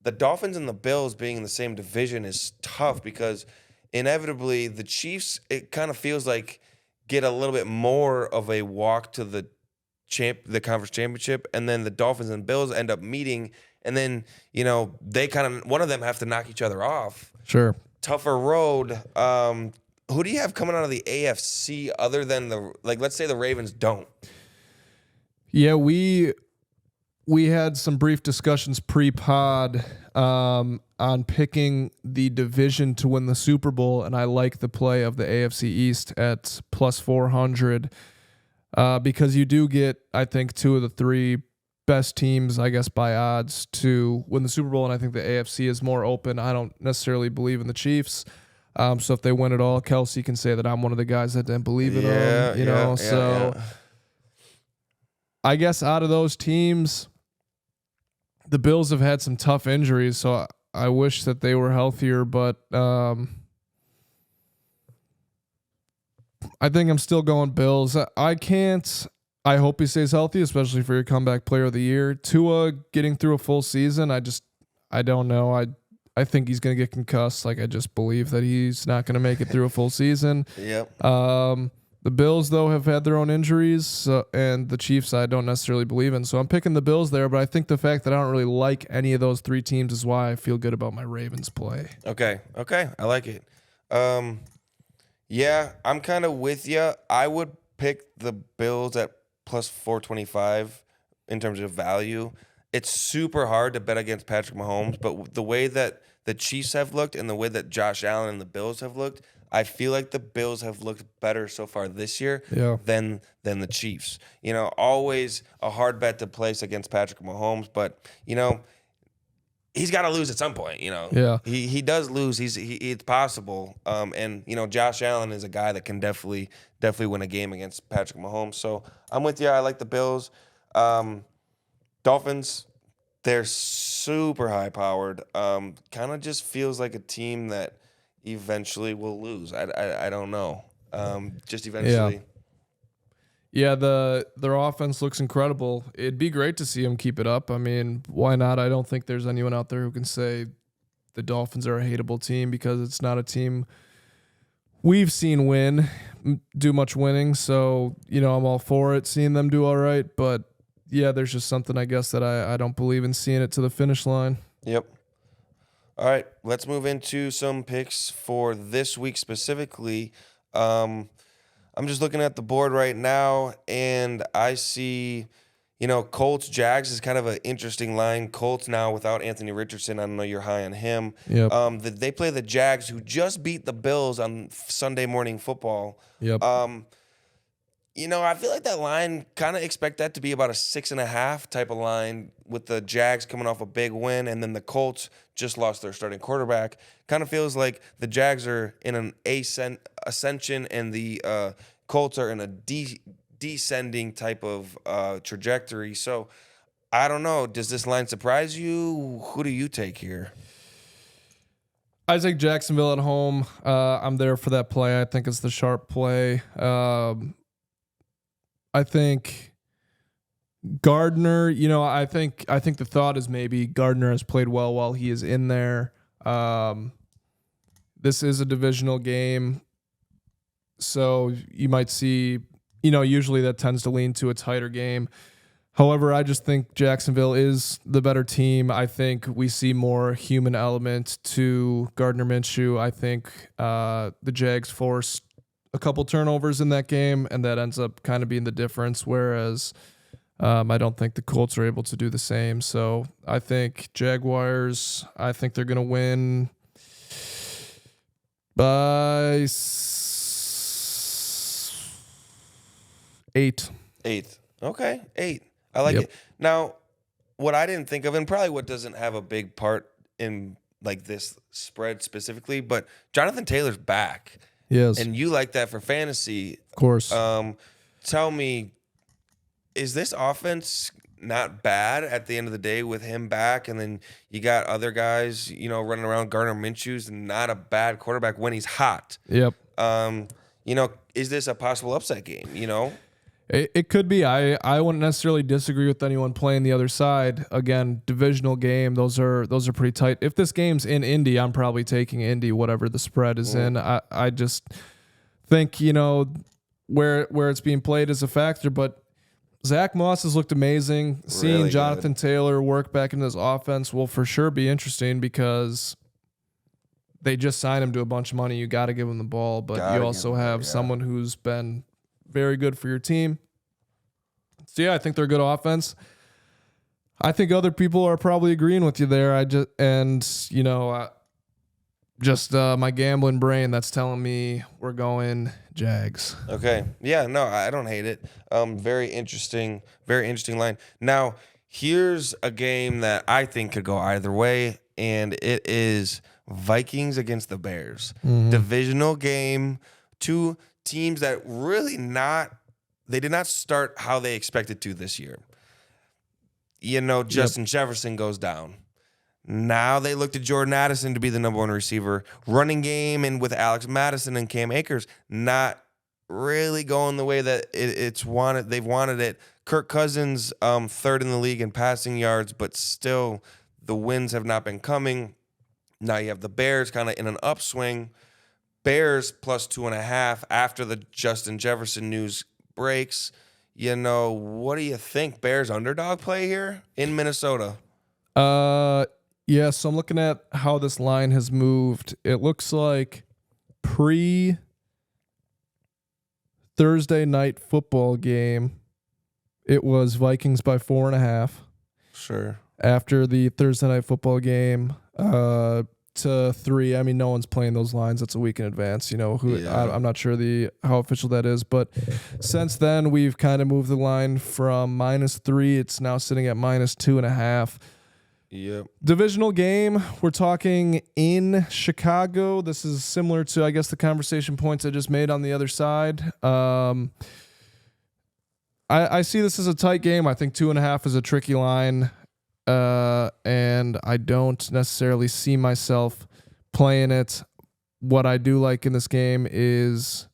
the Dolphins and the Bills being in the same division is tough because inevitably the Chiefs, it kind of feels like, get a little bit more of a walk to the conference championship, and then the Dolphins and Bills end up meeting, and then they one of them have to knock each other off. Sure, tougher road. Who do you have coming out of the AFC other than let's say the Ravens don't? Yeah, we had some brief discussions pre-pod on picking the division to win the Super Bowl, and I like the play of the AFC East at plus 400 because you do get, I think, 2 of the 3 best teams, I guess, by odds to win the Super Bowl, and I think the AFC is more open. I don't necessarily believe in the Chiefs. So if they win it all, Kelsey can say that I'm one of the guys that didn't believe in them. So I guess out of those teams, the Bills have had some tough injuries, so I wish that they were healthier, but I think I'm still going Bills. I hope he stays healthy, especially for your comeback player of the year. Tua getting through a full season, I don't know. I think he's going to get concussed. I just believe that he's not going to make it through a full season. Yep. The Bills, though, have had their own injuries, and the Chiefs I don't necessarily believe in. So I'm picking the Bills there, but I think the fact that I don't really like any of those 3 teams is why I feel good about my Ravens play. Okay. I like it. Yeah, I'm kind of with you. I would pick the Bills at plus 425 in terms of value. It's super hard to bet against Patrick Mahomes, but the way that the Chiefs have looked and the way that Josh Allen and the Bills have looked, I feel like the Bills have looked better so far this year than the Chiefs. Always a hard bet to place against Patrick Mahomes, but he's got to lose at some point. Yeah, he does lose. It's possible. And Josh Allen is a guy that can definitely win a game against Patrick Mahomes. So I'm with you. I like the Bills. Dolphins, they're super high powered. Kind of just feels like a team that, eventually will lose. I don't know. Just Yeah. eventually. Yeah, their offense looks incredible. It'd be great to see them keep it up. I mean, why not? I don't think there's anyone out there who can say the Dolphins are a hateable team because it's not a team we've seen do much winning. So, I'm all for it, seeing them do all right. But yeah, there's just something, I guess, that I don't believe in seeing it to the finish line. Yep. All right, let's move into some picks for this week specifically. I'm just looking at the board right now, and I see, Colts Jags is kind of an interesting line. Colts now without Anthony Richardson. I know you're high on him. Yep. They play the Jags, who just beat the Bills on Sunday Morning Football. Yep. I feel like that line, kind of expect that to be about a 6.5 type of line with the Jags coming off a big win, and then the Colts just lost their starting quarterback. Kind of feels like the Jags are in an ascension, and the Colts are in a descending type of trajectory. So I don't know. Does this line surprise you? Who do you take here? I take Jacksonville at home. I'm there for that play. I think it's the sharp play. I think Gardner, I think the thought is maybe Gardner has played well while he is in there. This is a divisional game, so you might see, usually that tends to lean to a tighter game. However, I just think Jacksonville is the better team. I think we see more human element to Gardner Minshew. I think the Jags forced a couple turnovers in that game, and that ends up kind of being the difference, whereas I don't think the Colts are able to do the same. So I think Jaguars, I think they're going to win by 8. 8. Okay, 8. I like it. Now, what I didn't think of, and probably what doesn't have a big part in like this spread specifically, but Jonathan Taylor's back. Yes. And you like that for fantasy. Of course. Tell me, is this offense not bad at the end of the day with him back? And then you got other guys, running around. Gardner Minshew's not a bad quarterback when he's hot. Yep. Is this a possible upset game, It could be. I wouldn't necessarily disagree with anyone playing the other side. Again, divisional game. Those are pretty tight. If this game's in Indy, I'm probably taking Indy, whatever the spread is in. I just think, where it's being played is a factor. But Zach Moss has looked amazing. Seeing Really Jonathan good. Taylor work back into this offense will for sure be interesting because they just signed him to a bunch of money. You got to give him the ball, but you also have someone who's been very good for your team. So yeah, I think they're a good offense. I think other people are probably agreeing with you there. My gambling brain that's telling me we're going Jags. Okay. Yeah, no, I don't hate it. Very interesting line. Now, here's a game that I think could go either way, and it is Vikings against the Bears. Mm-hmm. Divisional game. Two teams that really they did not start how they expected to this year. Justin Jefferson goes down. Now they look to Jordan Addison to be the number one receiver. Running game, and with Alex Madison and Cam Akers, not really going the way that it's wanted. They've wanted it. Kirk Cousins, third in the league in passing yards, but still the wins have not been coming. Now you have the Bears kind of in an upswing. Bears plus 2.5 after the Justin Jefferson news breaks. What do you think? Bears underdog play here in Minnesota? Yeah, so I'm looking at how this line has moved. It looks like pre-Thursday night football game, it was Vikings by 4.5. Sure. After the Thursday night football game, to 3. I mean, no one's playing those lines. It's a week in advance. I'm not sure how official that is, but since then we've kind of moved the line from -3. It's now sitting at -2.5. Yep. Divisional game. We're talking in Chicago. This is similar to, I guess, the conversation points I just made on the other side. I see this as a tight game. I think 2.5 is a tricky line. And I don't necessarily see myself playing it what I do like in this game is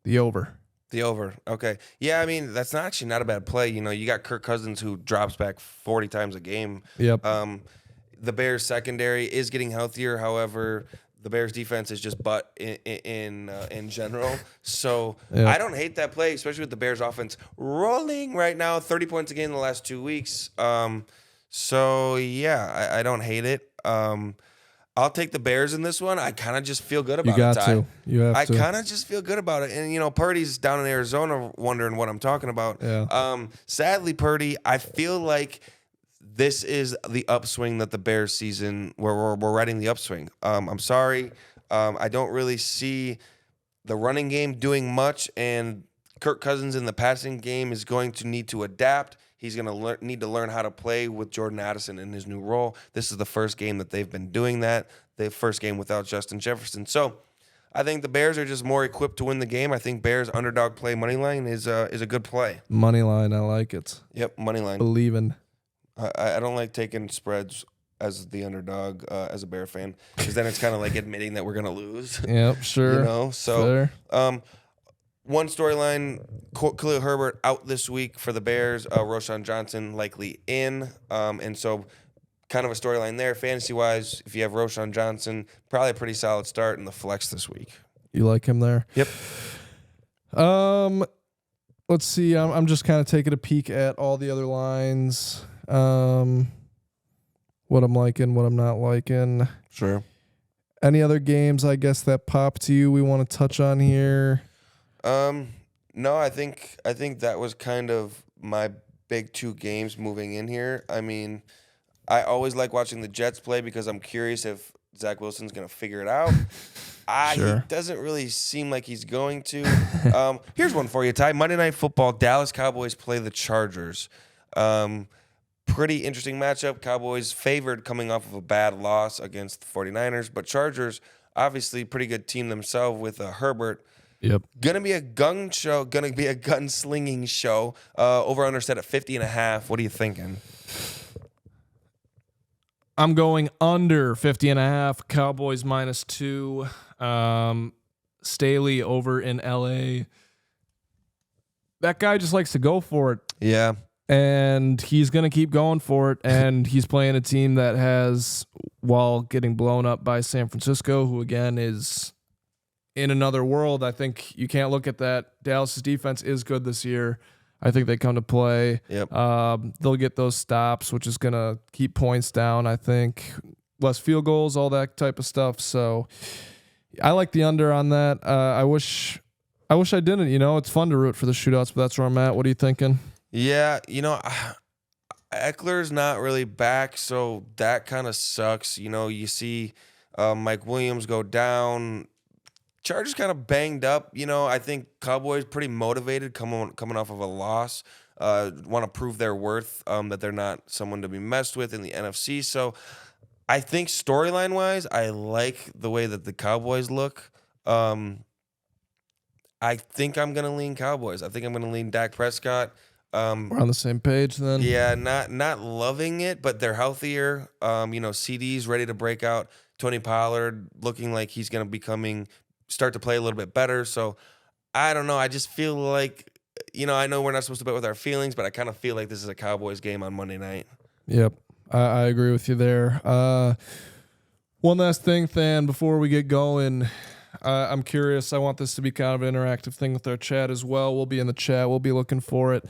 the over. The over. Okay. Yeah, I mean, that's actually not a bad play. You know, you got Kirk Cousins who drops back 40 times a game. Yep. The Bears secondary is getting healthier. However, the Bears defense is just butt in general. So Yep. I don't hate that play, especially with the Bears offense rolling right now, 30 points a game in the last 2 weeks. So yeah, I don't hate it. I'll take the Bears in this one. I kind of just feel good about You got it, Ty. to. You have I to. kind of just feel good about it. And, you know, Purdy's down in Arizona wondering what I'm talking about. Yeah. Sadly, Purdy, I feel like this is the upswing that the Bears season, where we're riding the upswing. I'm sorry. I don't really see the running game doing much, and Kirk Cousins in the passing game is going to need to adapt. He's going to need to learn how to play with Jordan Addison in his new role. This is the first game that they've been doing that. The first game without Justin Jefferson. So I think the Bears are just more equipped to win the game. I think Bears underdog play money line is a good play. Money line, I like it. Yep, money line. Believing. I don't like taking spreads as the underdog as a Bear fan, because then it's kind of like admitting that we're going to lose. Yep, sure. You know, so Fair. one storyline: Khalil Herbert out this week for the Bears. Roshan Johnson likely in, and so kind of a storyline there. Fantasy wise, if you have Roshan Johnson, probably a pretty solid start in the flex this week. You like him there? Yep. Let's see. I'm just kind of taking a peek at all the other lines. What I'm liking, what I'm not liking. Sure. Any other games, I guess, that pop to you we want to touch on here? No, I think that was kind of my big two games moving in here. I mean, I always like watching the Jets play because I'm curious if Zach Wilson's going to figure it out. Sure. He doesn't really seem like he's going to. Here's one for you, Ty. Monday Night Football, Dallas Cowboys play the Chargers. Pretty interesting matchup. Cowboys favored coming off of a bad loss against the 49ers, but Chargers, obviously pretty good team themselves with Herbert. Yep. Gonna be a gunslinging show. Over under set at 50.5. What are you thinking? I'm going under 50.5. Cowboys -2. Staley over in LA. That guy just likes to go for it. Yeah. And he's going to keep going for it. And he's playing a team that has, while getting blown up by San Francisco, who again is in another world. I think you can't look at that. Dallas's defense is good this year. I think they come to play. Yep. They'll get those stops, which is going to keep points down, I think. Less field goals, all that type of stuff. So I like the under on that. I wish I didn't. You know, it's fun to root for the shootouts, but that's where I'm at. What are you thinking? Yeah, you know, Eckler's not really back, so that kind of sucks. You know, you see Mike Williams go down. Chargers kind of banged up. You know, I think Cowboys pretty motivated coming off of a loss. Want to prove their worth, that they're not someone to be messed with in the NFC. So I think storyline-wise, I like the way that the Cowboys look. I think I'm going to lean Cowboys. I think I'm going to lean Dak Prescott. We're on the same page then. Yeah, not loving it, but they're healthier. You know, CD's ready to break out. Tony Pollard looking like he's going to start to play a little bit better. So I don't know. I just feel like, you know, I know we're not supposed to bet with our feelings, but I kind of feel like this is a Cowboys game on Monday night. Yep. I agree with you there. One last thing, Than, before we get going. I'm curious. I want this to be kind of an interactive thing with our chat as well. We'll be in the chat. We'll be looking for it.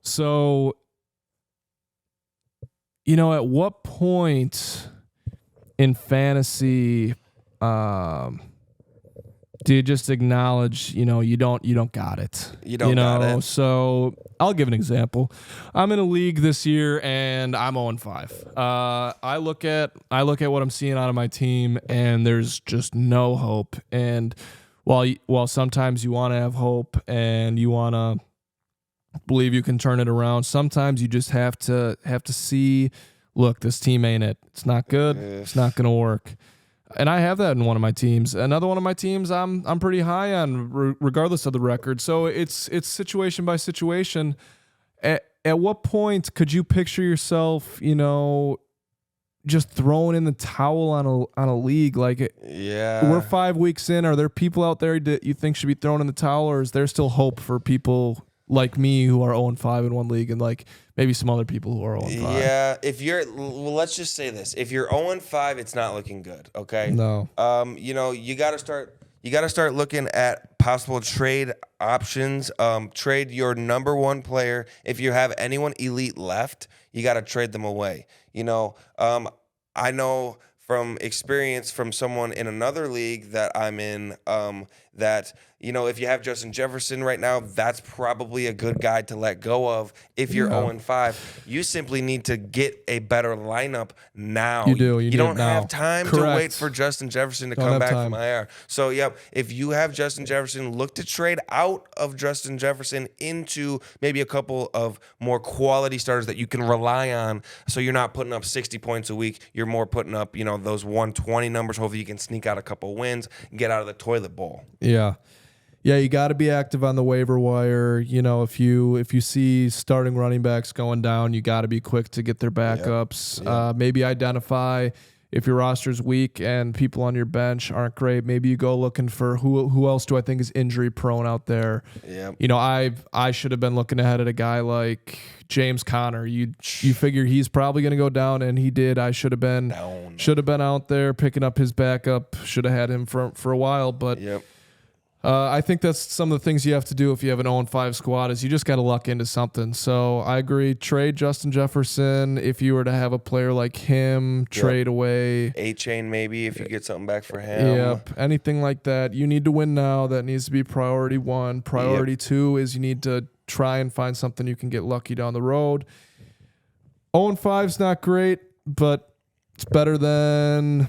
So, you know, at what point in fantasy do you just acknowledge, you know, you don't got it? You don't got it. So I'll give an example. I'm in a league this year and I'm 0-5. I look at what I'm seeing out of my team and there's just no hope. And while sometimes you want to have hope and you want to believe you can turn it around, sometimes you just have to see, look, this team ain't it. It's not good. It's not going to work. And I have that in one of my teams. Another one of my teams I'm pretty high on, regardless of the record. So it's situation by situation. At what point could you picture yourself, you know, just throwing in the towel on a league. Like, Yeah. we're 5 weeks in. Are there people out there that you think should be throwing in the towel, or is there still hope for people like me who are 0-5 in one league, and like maybe some other people who are 0-5? Yeah, well, let's just say this: if you're 0-5, it's not looking good. Okay. No. You know, you got to start looking at possible trade options. Trade your number one player. If you have anyone elite left, you got to trade them away. You know, I know from experience from someone in another league that I'm in, that, you know, if you have Justin Jefferson right now, that's probably a good guy to let go of. If you're 0-5, you simply need to get a better lineup now. You do. You don't now. have time Correct. to wait for Justin Jefferson to Don't come have back time. from IR. So, yep, if you have Justin Jefferson, look to trade out of Justin Jefferson into maybe a couple of more quality starters that you can rely on, so you're not putting up 60 points a week. You're more putting up, you know, those 120 numbers. Hopefully you can sneak out a couple wins and get out of the toilet bowl. Yeah. Yeah, you got to be active on the waiver wire. You know, if you see starting running backs going down, you got to be quick to get their backups. Yep. Maybe identify if your roster's weak and people on your bench aren't great. Maybe you go looking for who else do I think is injury prone out there. Yep. You know, I should have been looking ahead at a guy like James Conner. You figure he's probably going to go down, and he did. I should have been out there picking up his backup. Should have had him for a while, but. Yep. I think that's some of the things you have to do if you have an 0-5 squad, is you just got to luck into something. So I agree. Trade Justin Jefferson. If you were to have a player like him, trade away. A-Chain maybe if you get something back for him. Yep. Anything like that. You need to win now. That needs to be priority one. Priority two is you need to try and find something you can get lucky down the road. 0-5 is not great, but it's better than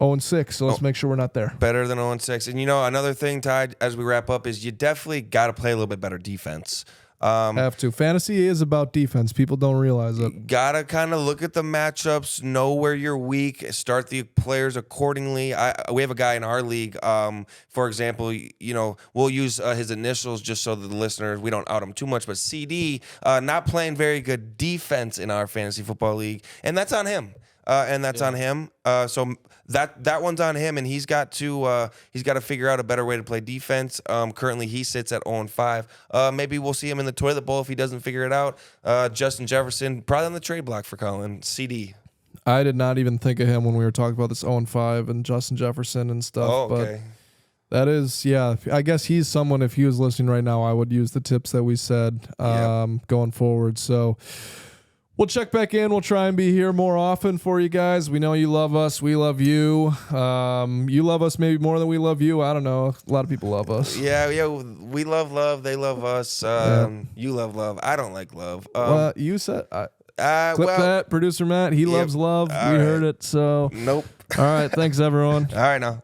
0-6, so let's make sure we're not there. Better than 0-6. And, you know, another thing, Ty, as we wrap up, is you definitely got to play a little bit better defense. Have to. Fantasy is about defense. People don't realize it. Got to kind of look at the matchups, know where you're weak, start the players accordingly. We have a guy in our league, for example, you know, we'll use his initials just so that the listeners, we don't out him too much, but CD, not playing very good defense in our fantasy football league, and that's on him. On him. So that one's on him, and he's got to figure out a better way to play defense. Currently, he sits at 0-5. Maybe we'll see him in the toilet bowl if he doesn't figure it out. Justin Jefferson probably on the trade block for Colin. CD. I did not even think of him when we were talking about this 0-5 and Justin Jefferson and stuff. Oh, okay. But that is, yeah. I guess he's someone. If he was listening right now, I would use the tips that we said going forward. So. We'll check back in. We'll try and be here more often for you guys. We know you love us. We love you. You love us maybe more than we love you. I don't know. A lot of people love us. Yeah. We love love. They love us. You love love. I don't like love. Well, you said clip that. Producer Matt, he loves love. We heard it. So nope. All right. Thanks, everyone. All right now.